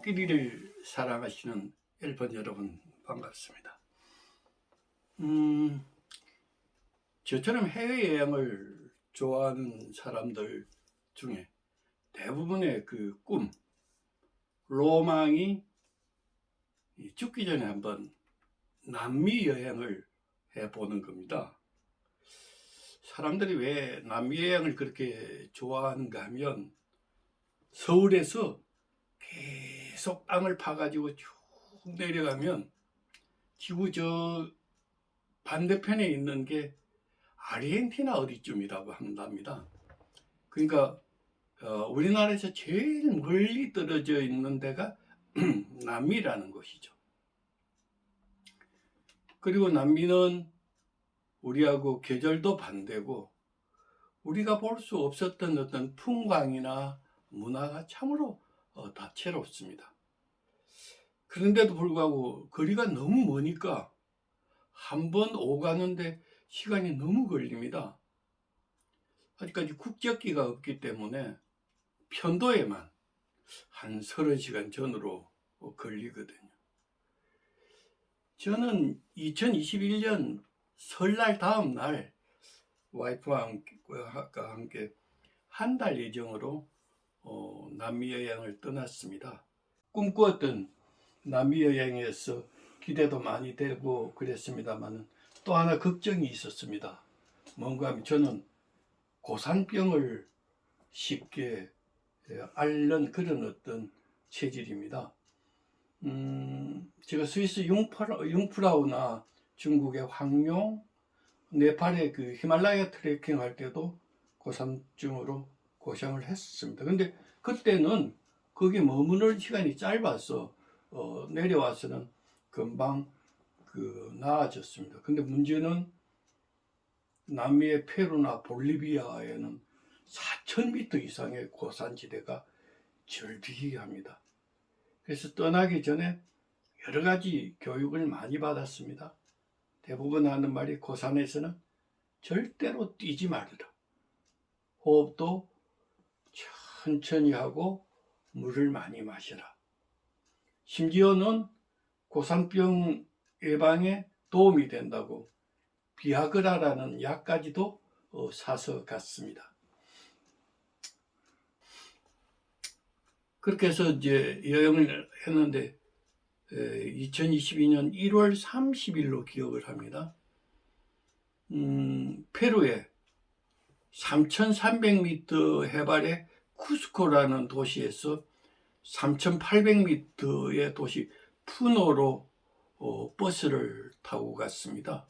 코끼리를 사랑하시는 엘번 여러분 반갑습니다. 저처럼 해외여행을 좋아하는 사람들 중에 대부분의 그 꿈, 로망이 죽기 전에 한번 남미 여행을 해보는 겁니다. 사람들이 왜 남미 여행을 그렇게 좋아하는가 하면 서울에서 계속 땅을 파가지고 쭉 내려가면 지구 저 반대편에 있는 게 아르헨티나 어디쯤이라고 한답니다. 그러니까 우리나라에서 제일 멀리 떨어져 있는 데가 남미라는 곳이죠. 그리고 남미는 우리하고 계절도 반대고 우리가 볼 수 없었던 어떤 풍광이나 문화가 참으로 다채롭습니다. 그런데도 불구하고 거리가 너무 머니까 한 번 오가는데 시간이 너무 걸립니다. 아직까지 국적기가 없기 때문에 편도에만 한 30시간 전으로 걸리거든요. 저는 2021년 설날 다음 날 와이프와 함께 한 달 예정으로 남미 여행을 떠났습니다. 꿈꾸었던 남미 여행에서 기대도 많이 되고 그랬습니다만 또 하나 걱정이 있었습니다. 뭔가 하면 저는 고산병을 쉽게 앓는 그런 어떤 체질입니다. 제가 스위스 융프라우나 중국의 황룡, 네팔의 그 히말라야 트레킹 할 때도 고산증으로 고생을 했습니다. 근데 그때는 거기 머무는 시간이 짧아서 내려와서는 금방 나아졌습니다. 근데 문제는 남미의 페루나 볼리비아에는 4,000m 이상의 고산지대가 절비합니다. 그래서 떠나기 전에 여러 가지 교육을 많이 받았습니다. 대부분 하는 말이 고산에서는 절대로 뛰지 말아라. 호흡도 천천히 하고 물을 많이 마셔라. 심지어는 고산병 예방에 도움이 된다고 비아그라라는 약까지도 사서 갔습니다. 그렇게 해서 이제 여행을 했는데 2022년 1월 30일로 기억을 합니다. 페루의 3,300m 해발의 쿠스코라는 도시에서 3,800m의 도시 푸노로 버스를 타고 갔습니다.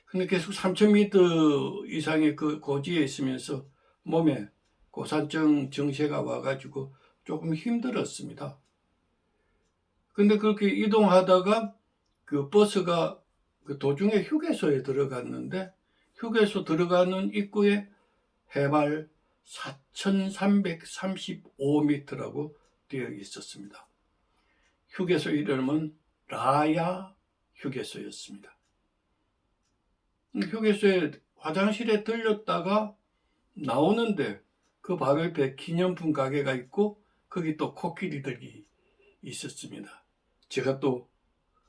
근데 계속 3,000m 이상의 그 고지에 있으면서 몸에 고산증 증세가 와가지고 조금 힘들었습니다. 근데 그렇게 이동하다가 그 버스가 그 도중에 휴게소에 들어갔는데 휴게소 들어가는 입구에 해발 4,335m라고 되어 있었습니다. 휴게소 이름은 라야 휴게소였습니다. 휴게소에 화장실에 들렸다가 나오는데 그 바로 옆에 기념품 가게가 있고 거기 또 코끼리들이 있었습니다. 제가 또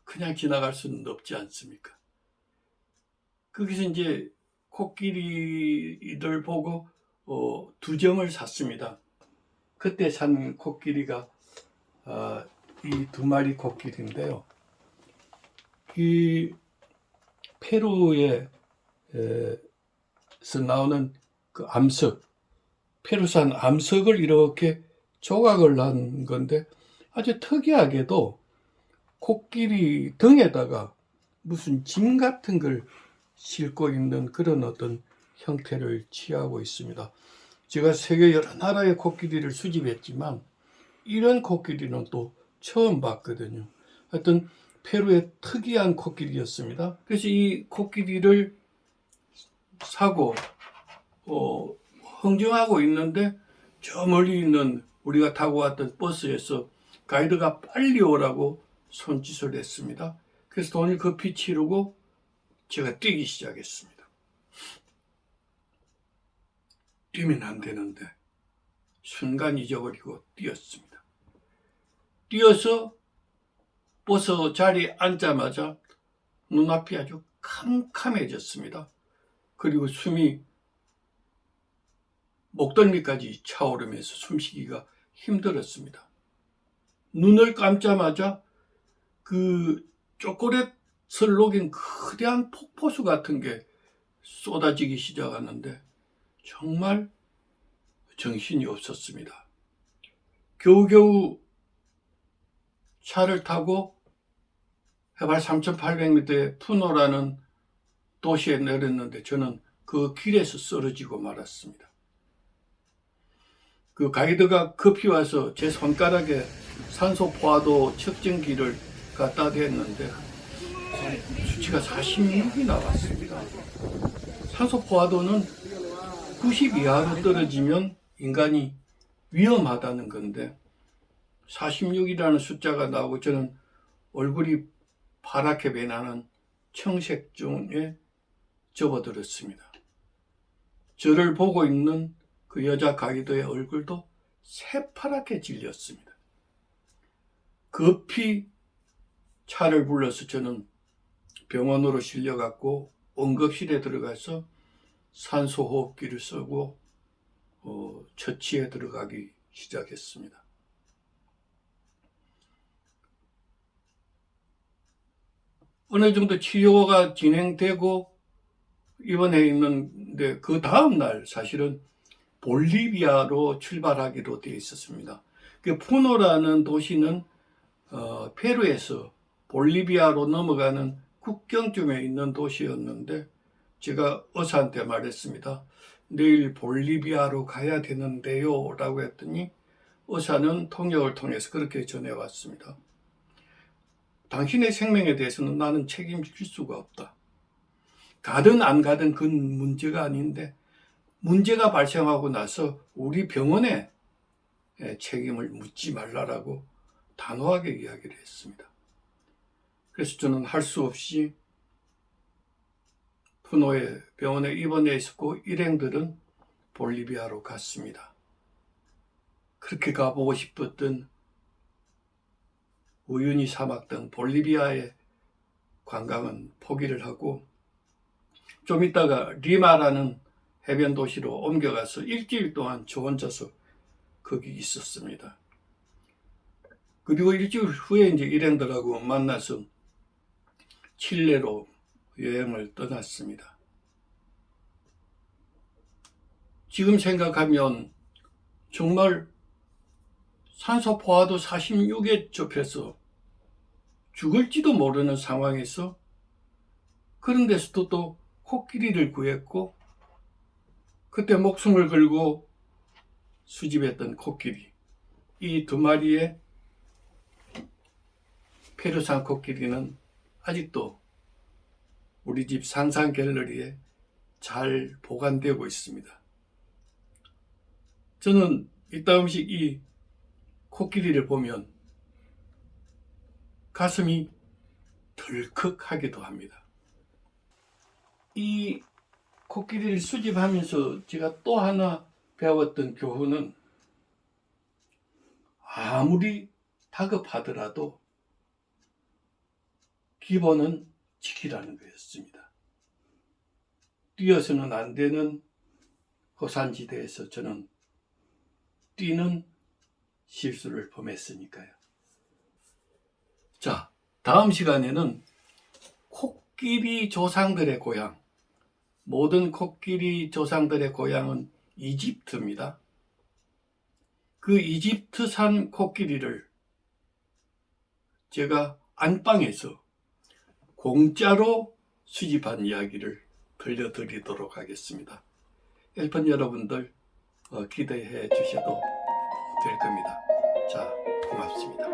그냥 지나갈 수는 없지 않습니까? 거기서 이제 코끼리들 보고 2점을 샀습니다. 그때 산 코끼리가 이 2마리 코끼리인데요. 이 페루에서 나오는 그 암석, 페루산 암석을 이렇게 조각을 한 건데 아주 특이하게도 코끼리 등에다가 무슨 짐 같은 걸 싣고 있는 그런 어떤 형태를 취하고 있습니다. 제가 세계 여러 나라의 코끼리를 수집했지만 이런 코끼리는 또 처음 봤거든요. 하여튼 페루의 특이한 코끼리였습니다. 그래서 이 코끼리를 사고 흥정하고 있는데 저 멀리 있는 우리가 타고 왔던 버스에서 가이드가 빨리 오라고 손짓을 했습니다. 그래서 돈을 급히 치르고 제가 뛰기 시작했습니다. 뛰면 안 되는데 순간 잊어버리고 뛰었습니다. 뛰어서 버스 자리에 앉자마자 눈앞이 아주 캄캄해졌습니다. 그리고 숨이 목덜미까지 차오르면서 숨쉬기가 힘들었습니다. 눈을 감자마자 그 초콜릿을 녹인 거대한 폭포수 같은 게 쏟아지기 시작하는데 정말 정신이 없었습니다. 겨우겨우 차를 타고 해발 3,800m의 푸노라는 도시에 내렸는데 저는 그 길에서 쓰러지고 말았습니다. 그 가이드가 급히 와서 제 손가락에 산소 포화도 측정기를 갖다 댔는데 수치가 46이 나왔습니다. 산소 포화도는 90 이하로 떨어지면 인간이 위험하다는 건데 46이라는 숫자가 나오고 저는 얼굴이 파랗게 변하는 청색증에 접어들었습니다. 저를 보고 있는 그 여자 가이드의 얼굴도 새파랗게 질렸습니다. 급히 차를 불러서 저는 병원으로 실려갔고 응급실에 들어가서 산소호흡기를 쓰고 처치에 들어가기 시작했습니다. 어느 정도 치료가 진행되고 입원해 있는데 그 다음 날 사실은 볼리비아로 출발하기로 되어 있었습니다. 그 푸노라는 도시는 페루에서 볼리비아로 넘어가는 국경쯤에 있는 도시였는데 제가 의사한테 말했습니다. 내일 볼리비아로 가야 되는데요 라고 했더니 의사는 통역을 통해서 그렇게 전해왔습니다. 당신의 생명에 대해서는 나는 책임질 수가 없다. 가든 안 가든 그건 문제가 아닌데 문제가 발생하고 나서 우리 병원에 책임을 묻지 말라라고 단호하게 이야기를 했습니다. 그래서 저는 할 수 없이 푸노에 병원에 입원해 있었고 일행들은 볼리비아로 갔습니다. 그렇게 가보고 싶었던 우유니 사막 등 볼리비아의 관광은 포기를 하고 좀 있다가 리마라는 해변 도시로 옮겨가서 일주일 동안 저 혼자서 거기 있었습니다. 그리고 일주일 후에 이제 일행들하고 만나서 칠레로 여행을 떠났습니다. 지금 생각하면 정말 산소 포화도 46에 접해서 죽을지도 모르는 상황에서 그런 데서도 또 코끼리를 구했고 그때 목숨을 걸고 수집했던 코끼리, 이 두 마리의 페루산 코끼리는 아직도 우리 집 상상 갤러리에 잘 보관되고 있습니다. 저는 이따금씩 이 코끼리를 보면 가슴이 덜컥하기도 합니다. 이 코끼리를 수집하면서 제가 또 하나 배웠던 교훈은 아무리 다급하더라도 기본은 지키라는 거였습니다. 뛰어서는 안 되는 고산지대에서 저는 뛰는 실수를 범했으니까요. 자, 다음 시간에는 코끼리 조상들의 고향, 모든 코끼리 조상들의 고향은 이집트입니다. 그 이집트산 코끼리를 제가 안방에서 공짜로 수집한 이야기를 들려드리도록 하겠습니다. 엘펀 여러분들 기대해 주셔도 될 겁니다. 자, 고맙습니다.